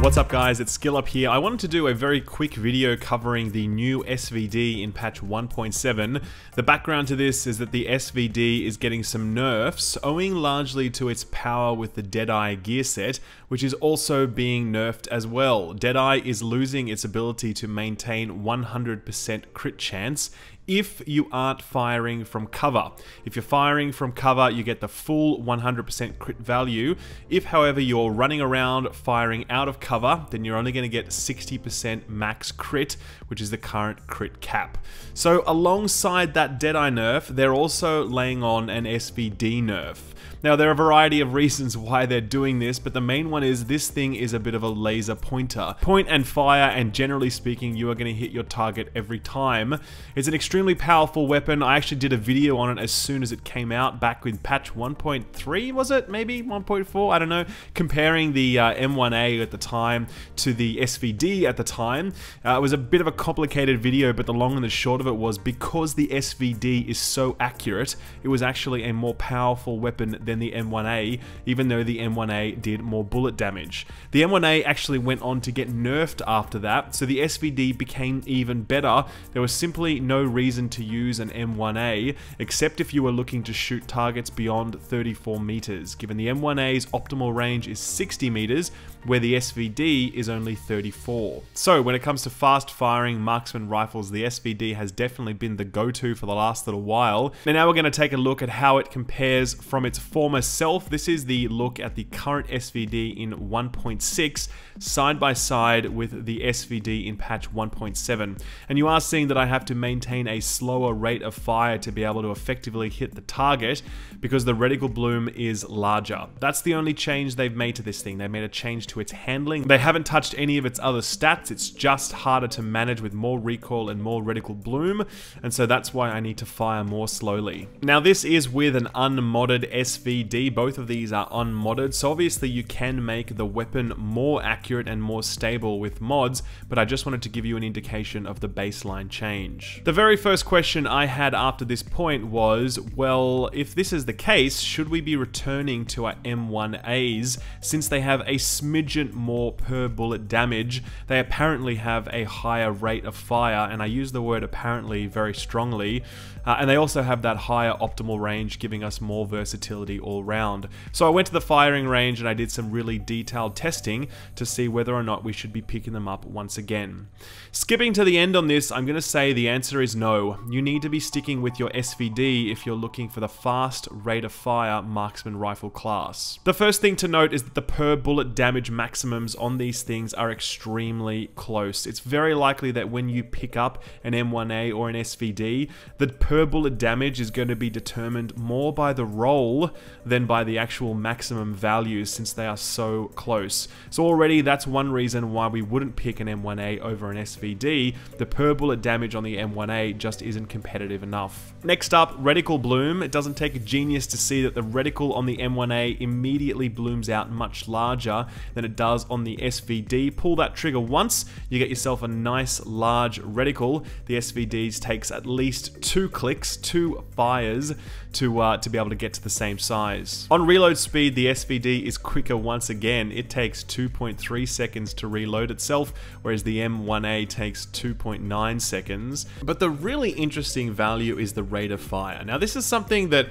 What's up guys, it's Skill Up here. I wanted to do a very quick video covering the new SVD in patch 1.7. The background to this is that the SVD is getting some nerfs, owing largely to its power with the DeadEyE gearset, which is also being nerfed as well. DeadEyE is losing its ability to maintain 100% crit chance if you aren't firing from cover. If you're firing from cover, you get the full 100% crit value. If, however, you're running around firing out of cover, then you're only going to get 60% max crit, which is the current crit cap. So alongside that DeadEyE nerf, they're also laying on an SVD nerf. Now, there are a variety of reasons why they're doing this, but the main one is this thing is a bit of a laser pointer. Point and fire, and generally speaking, you are going to hit your target every time. It's an extremely powerful weapon. I actually did a video on it as soon as it came out, back with patch 1.3, was it? Maybe 1.4? I don't know. Comparing the M1A at the time to the SVD at the time. It was a bit of a complicated video, but the long and the short of it was because the SVD is so accurate, it was actually a more powerful weapon than the M1A, even though the M1A did more bullet damage. The M1A actually went on to get nerfed after that, so the SVD became even better. There was simply no reason to use an M1A, except if you were looking to shoot targets beyond 34 meters, given the M1A's optimal range is 60 meters, where the SVD is only 34. So when it comes to fast firing marksman rifles, the SVD has definitely been the go-to for the last little while. And now we're going to take a look at how it compares from its former self. This is the look at the current SVD in 1.6 side by side with the SVD in patch 1.7. And you are seeing that I have to maintain a slower rate of fire to be able to effectively hit the target because the reticle bloom is larger. That's the only change they've made to this thing. They made a change to its handling. They haven't touched any of its other stats. It's just harder to manage with more recoil and more reticle bloom, and so that's why I need to fire more slowly. Now this is with an unmodded SVD. Both of these are unmodded, so obviously you can make the weapon more accurate and more stable with mods, but I just wanted to give you an indication of the baseline change. The very first question I had after this point was, well, if this is the case, should we be returning to our M1As since they have a smidgen more per bullet damage? They apparently have a higher rate of fire, and I use the word apparently very strongly, and they also have that higher optimal range, giving us more versatility all round. So I went to the firing range and I did some really detailed testing to see whether or not we should be picking them up once again. Skipping to the end on this, I'm going to say the answer is no. You need to be sticking with your SVD if you're looking for the fast rate of fire marksman rifle class. The first thing to note is that the per bullet damage maximums on these things are extremely close. It's very likely that when you pick up an M1A or an SVD, the per bullet damage is going to be determined more by the roll than by the actual maximum values, since they are so close. So already that's one reason why we wouldn't pick an M1A over an SVD. The per bullet damage on the M1A just isn't competitive enough. Next up, reticle bloom. It doesn't take a genius to see that the reticle on the M1A immediately blooms out much larger than it does on the SVD. Pull that trigger once, you get yourself a nice large reticle. The SVDs takes at least 2 clicks, 2 fires to be able to get to the same size. On reload speed, the SVD is quicker once again. It takes 2.3 seconds to reload itself, whereas the M1A takes 2.9 seconds. But the really interesting value is the rate of fire. Now this is something that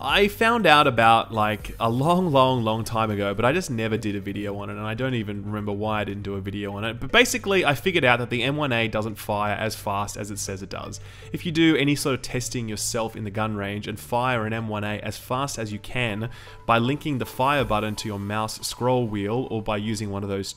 I found out about like a long time ago, but I just never did a video on it, and I don't even remember why I didn't do a video on it. But basically, I figured out that the M1A doesn't fire as fast as it says it does. If you do any sort of testing yourself in the gun range and fire an M1A as fast as you can by linking the fire button to your mouse scroll wheel, or by using one of those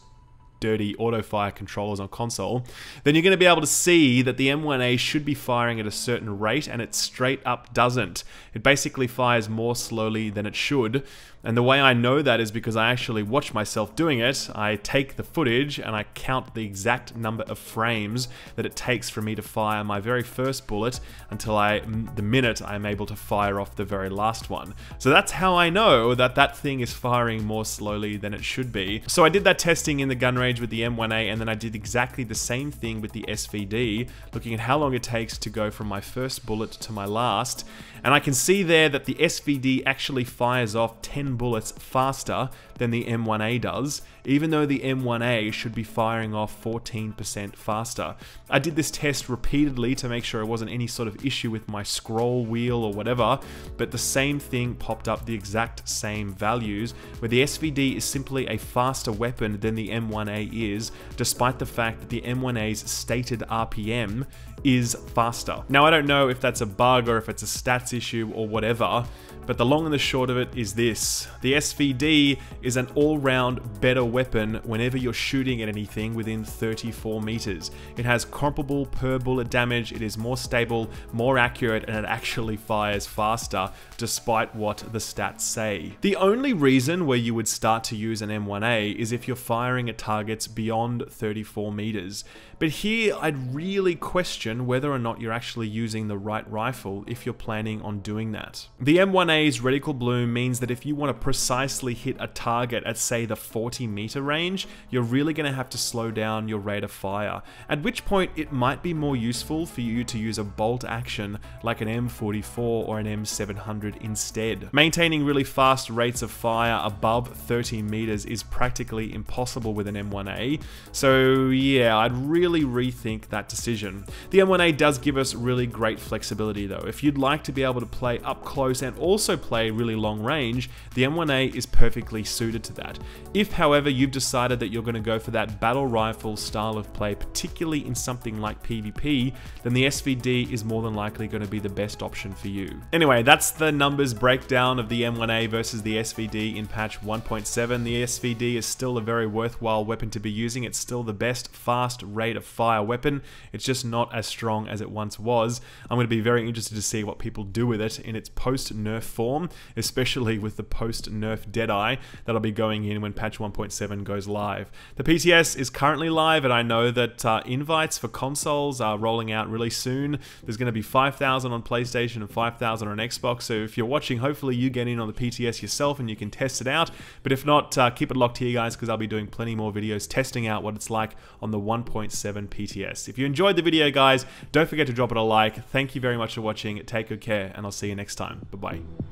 dirty auto fire controllers on console, then you're going to be able to see that the M1A should be firing at a certain rate, and it straight up doesn't. It basically fires more slowly than it should, and the way I know that is because I actually watch myself doing it. I take the footage and I count the exact number of frames that it takes for me to fire my very first bullet until the minute I'm able to fire off the very last one. So that's how I know that that thing is firing more slowly than it should be. So I did that testing in the gun range damage with the M1A, and then I did exactly the same thing with the SVD, looking at how long it takes to go from my first bullet to my last. And I can see there that the SVD actually fires off 10 bullets faster than the M1A does, even though the M1A should be firing off 14% faster. I did this test repeatedly to make sure it wasn't any sort of issue with my scroll wheel or whatever, but the same thing popped up, the exact same values, where the SVD is simply a faster weapon than the M1A is, despite the fact that the M1A's stated RPM is faster. Now, I don't know if that's a bug or if it's a stats issue or whatever, but the long and the short of it is this. The SVD is an all-round better weapon whenever you're shooting at anything within 34 meters. It has comparable per bullet damage, it is more stable, more accurate, and it actually fires faster, despite what the stats say. The only reason where you would start to use an M1A is if you're firing at targets beyond 34 meters. But here, I'd really question whether or not you're actually using the right rifle if you're planning on doing that. The M1A's reticle bloom means that if you want to precisely hit a target at, say, the 40-meter range, you're really going to have to slow down your rate of fire, at which point it might be more useful for you to use a bolt action like an M44 or an M700 instead. Maintaining really fast rates of fire above 30 meters is practically impossible with an M1A, so yeah, I'd really rethink that decision. The M1A does give us really great flexibility though. If you'd like to be able to play up close and also play really long range, the M1A is perfectly suited to that. If, however, you've decided that you're going to go for that battle rifle style of play, particularly in something like PvP, then the SVD is more than likely going to be the best option for you. Anyway, that's the numbers breakdown of the M1A versus the SVD in patch 1.7. The SVD is still a very worthwhile weapon to be using. It's still the best fast rate of fire weapon. It's just not as strong as it once was. I'm going to be very interested to see what people do with it in its post-nerf form, especially with the post-nerf DeadEyE that'll be going in when patch 1.7 goes live. The PTS is currently live, and I know that invites for consoles are rolling out really soon. There's going to be 5,000 on PlayStation and 5,000 on Xbox, so if you're watching, hopefully you get in on the PTS yourself and you can test it out. But if not, keep it locked here, guys, because I'll be doing plenty more videos testing out what it's like on the 1.7 PTS. If you enjoyed the video, guys, don't forget to drop it a like. Thank you very much for watching. Take good care, and I'll see you next time. Bye-bye.